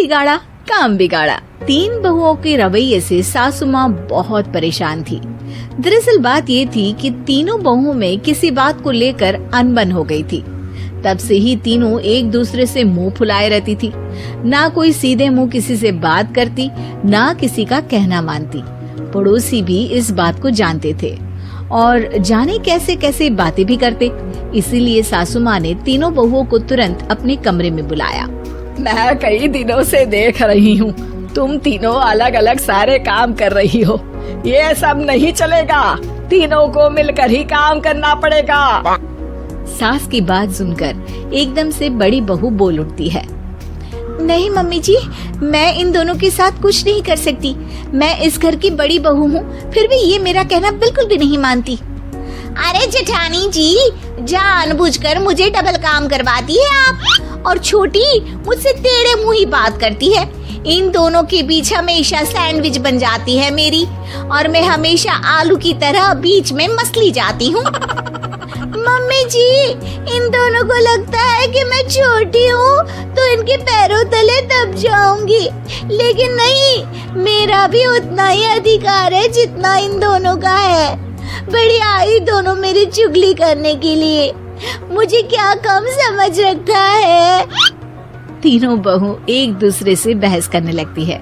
बिगाड़ा काम बिगाड़ा। 3 बहुओं के रवैये से सासू माँ बहुत परेशान थी। दरअसल बात ये थी कि तीनों बहुओं में किसी बात को लेकर अनबन हो गई थी। तब से ही तीनों एक दूसरे से मुंह फुलाए रहती थी। ना कोई सीधे मुंह किसी से बात करती, ना किसी का कहना मानती। पड़ोसी भी इस बात को जानते थे और जाने कैसे कैसे बातें भी करते। इसीलिए सासू माँ ने तीनों बहुओं को तुरंत अपने कमरे में बुलाया। मैं कई दिनों से देख रही हूँ, तुम तीनों अलग अलग सारे काम कर रही हो। ये सब नहीं चलेगा, तीनों को मिलकर ही काम करना पड़ेगा। सास की बात सुनकर एकदम से बड़ी बहू बोल उठती है। नहीं मम्मी जी, मैं इन दोनों के साथ कुछ नहीं कर सकती। मैं इस घर की बड़ी बहू हूँ, फिर भी ये मेरा कहना बिल्कुल भी नहीं मानती। अरे जेठानी जी, जानबूझकर मुझे डबल काम करवाती है आप, और छोटी मुझसे टेढ़े मुंह ही बात करती है। इन दोनों के बीच हमेशा सैंडविच बन जाती है मेरी, और मैं हमेशा आलू की तरह बीच में मसली जाती हूँ। मम्मी जी, इन दोनों को लगता है कि मैं छोटी हूँ तो इनके पैरों तले दब जाऊंगी, लेकिन नहीं, मेरा भी उतना ही अधिकार है जितना इन दोनों का है। बड़ी आई दोनों मेरी चुगली करने के लिए, मुझे क्या कम समझ रखा है। तीनों बहू एक दूसरे से बहस करने लगती है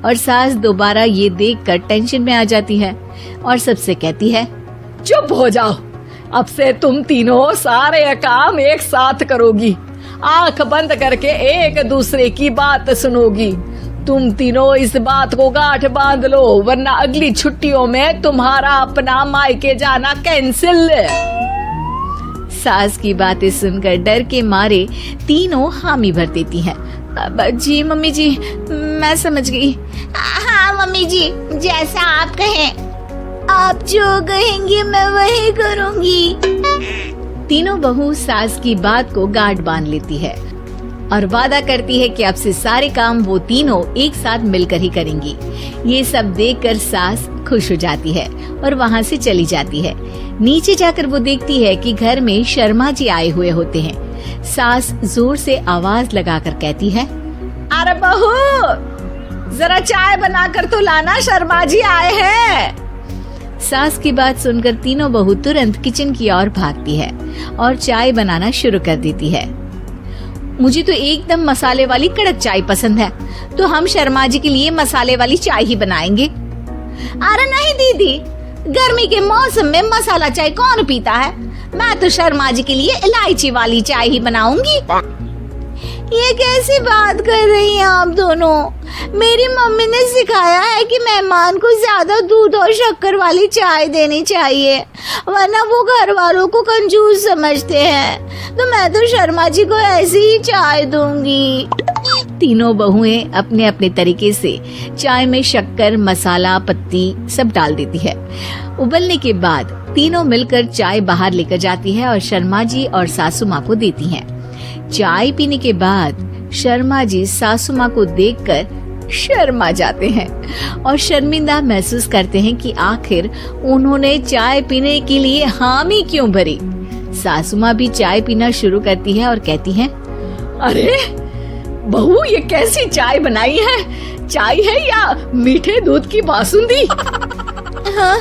और सास दोबारा ये देखकर टेंशन में आ जाती है और सबसे कहती है, चुप हो जाओ, अब से तुम तीनों सारे काम एक साथ करोगी, आंख बंद करके एक दूसरे की बात सुनोगी। तुम तीनों इस बात को गांठ बांध लो, वरना अगली छुट्टियों में तुम्हारा अपना मायके जाना कैंसिल। सास की बातें सुनकर डर के मारे तीनों हामी भर देती हैं। जी मम्मी जी, मैं समझ गई। हाँ मम्मी जी, जैसा आप कहें, आप जो कहेंगी मैं वही करूंगी। तीनों बहू सास की बात को गांठ बांध लेती है और वादा करती है कि अब से सारे काम वो तीनों एक साथ मिलकर ही करेंगी। ये सब देखकर सास खुश हो जाती है और वहाँ से चली जाती है। नीचे जाकर वो देखती है कि घर में शर्मा जी आए हुए होते हैं। सास जोर से आवाज लगाकर कहती है, अरे बहू, जरा चाय बनाकर तो लाना, शर्मा जी आए हैं। सास की बात सुनकर तीनों बहू तुरंत किचन की ओर भागती है और चाय बनाना शुरू कर देती है। मुझे तो एकदम मसाले वाली कड़क चाय पसंद है, तो हम शर्मा जी के लिए मसाले वाली चाय ही बनाएंगे। अरे नहीं दीदी, गर्मी के मौसम में मसाला चाय कौन पीता है? मैं तो शर्मा जी के लिए इलायची वाली चाय ही बनाऊंगी। ये कैसी बात कर रही हैं आप दोनों? मेरी मम्मी ने सिखाया है कि मेहमान को ज्यादा दूध और शक्कर वाली चाय देनी चाहिए, वरना वो घर वालों को कंजूस समझते हैं। तो मैं तो शर्मा जी को ऐसी ही चाय दूंगी। तीनों बहुएं अपने अपने तरीके से चाय में शक्कर, मसाला, पत्ती सब डाल देती है। उबलने के बाद तीनों मिलकर चाय बाहर लेकर जाती है और शर्मा जी और सासू माँ को देती हैं। चाय पीने के बाद शर्मा जी सासू माँ को देखकर शर्मा जाते हैं और शर्मिंदा महसूस करते हैं कि आखिर उन्होंने चाय पीने के लिए हामी क्यों भरी। सासू माँ भी चाय पीना शुरू करती है और कहती हैं, अरे बहू, ये कैसी चाय बनाई है? चाय है या मीठे दूध की बासुंदी? हाँ,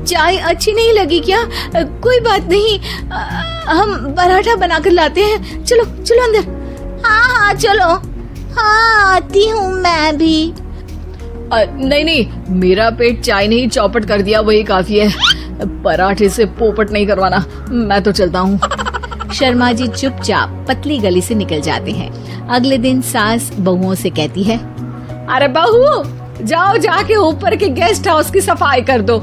चाय अच्छी नहीं लगी क्या? कोई बात नहीं, हम पराठा बनाकर लाते हैं। चलो चलो अंदर। हाँ हाँ चलो। हाँ आती हूँ मैं भी। नहीं नहीं, मेरा पेट चाय ने ही चौपट कर दिया, वही काफी है। पराठे से पोपट नहीं करवाना, मैं तो चलता हूँ। शर्मा जी चुपचाप पतली गली से निकल जाते हैं। अगले दिन सास बहुओं से कहती है, अरे बहू, जाओ जाके ऊपर के गेस्ट हाउस की सफाई कर दो।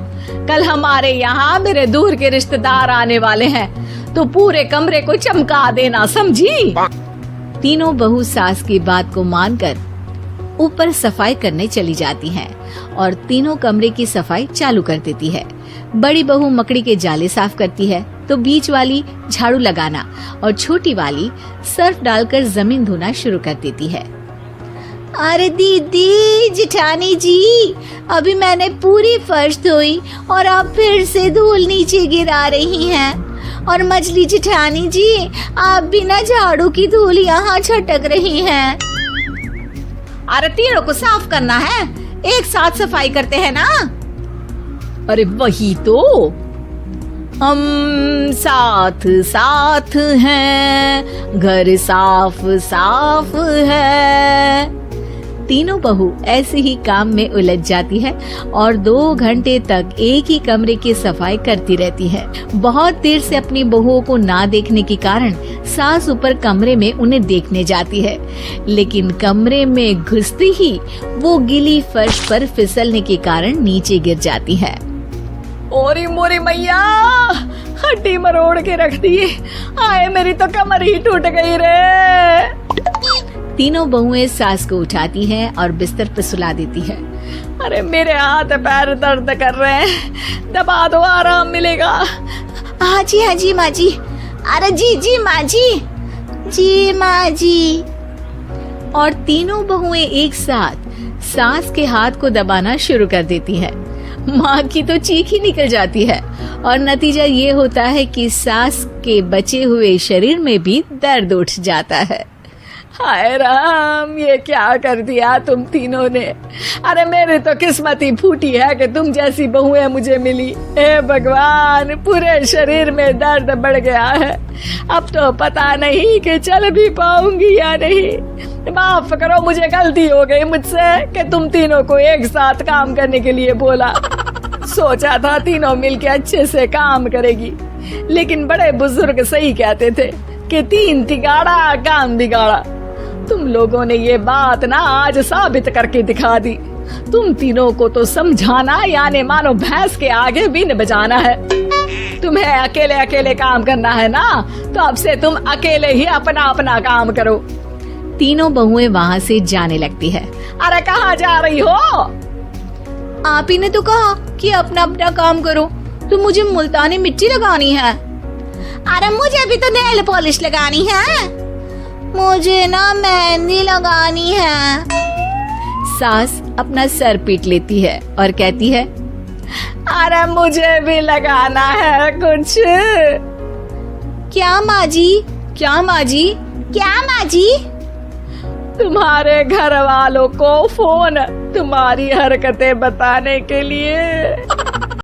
कल हमारे यहाँ मेरे दूर के रिश्तेदार आने वाले हैं, तो पूरे कमरे को चमका देना, समझी? तीनों बहू सास की बात को मानकर ऊपर सफाई करने चली जाती हैं और तीनों कमरे की सफाई चालू कर देती है। बड़ी बहू मकड़ी के जाले साफ करती है, तो बीच वाली झाड़ू लगाना और छोटी वाली सर्फ डालकर जमीन धोना शुरू कर देती है। अरे दीदी, जेठानी जी, अभी मैंने पूरी फर्श धोई और आप फिर से धूल नीचे गिरा रही हैं। और मछली जेठानी जी, आप बिना झाड़ू की धूल यहाँ छटक रही हैं। अरे तीनों को साफ करना है, एक साथ सफाई करते हैं ना। अरे वही तो, हम साथ साथ हैं, घर साफ साफ है। तीनों बहू ऐसे ही काम में उलझ जाती है और 2 घंटे तक एक ही कमरे की सफाई करती रहती है। बहुत देर से अपनी बहुओं को ना देखने के कारण सास ऊपर कमरे में उन्हें देखने जाती है, लेकिन कमरे में घुसते ही वो गीली फर्श पर फिसलने के कारण नीचे गिर जाती है। ओरी मोरी मैया, हड्डी मरोड़ के रख दी। आए मेरी तो कमर ही टूट गई रे। तीनों बहुएं सास को उठाती हैं और बिस्तर पर सुला देती है। अरे मेरे हाथ पैर दर्द कर रहे हैं, दबा दो, आराम मिलेगा। हाँ जी माँ जी। अरे जी माँ जी, जी माँ जी। और तीनों बहुएं एक साथ सास के हाथ को दबाना शुरू कर देती है। माँ की तो चीख ही निकल जाती है और नतीजा ये होता है कि सास के बचे हुए शरीर में भी दर्द उठ जाता है। हाय राम, ये क्या कर दिया तुम तीनों ने। अरे मेरी तो किस्मत ही फूटी है कि तुम जैसी बहुएं मुझे मिली। हे भगवान, पूरे शरीर में दर्द बढ़ गया है। अब तो पता नहीं कि चल भी पाऊंगी या नहीं। माफ करो, मुझे गलती हो गई मुझसे कि तुम तीनों को एक साथ काम करने के लिए बोला। सोचा था तीनों मिलके अच्छे से काम करेगी, लेकिन बड़े बुजुर्ग सही कहते थे कि 3 तिगाड़ा काम बिगाड़ा। तुम लोगों ने ये बात ना आज साबित करके दिखा दी। तुम तीनों को तो समझाना यानी मानो भैंस के आगे बीन बजाना है। तुम्हें अकेले अकेले काम करना है ना, तो अब से तुम अकेले ही अपना अपना काम करो। तीनों बहुएं वहाँ से जाने लगती है। अरे कहाँ जा रही हो? आप ही ने तो कहा कि अपना अपना काम करो, तो मुझे मुल्तानी मिट्टी लगानी है। अरे मुझे भी तो नेल पॉलिश लगानी है, मुझे ना मेहंदी लगानी है। सास अपना सर पीट लेती है और कहती है, अरे मुझे भी लगाना है कुछ। क्या माँ जी? क्या माँ जी? क्या माँ जी? तुम्हारे घर वालों को फोन तुम्हारी हरकतें बताने के लिए।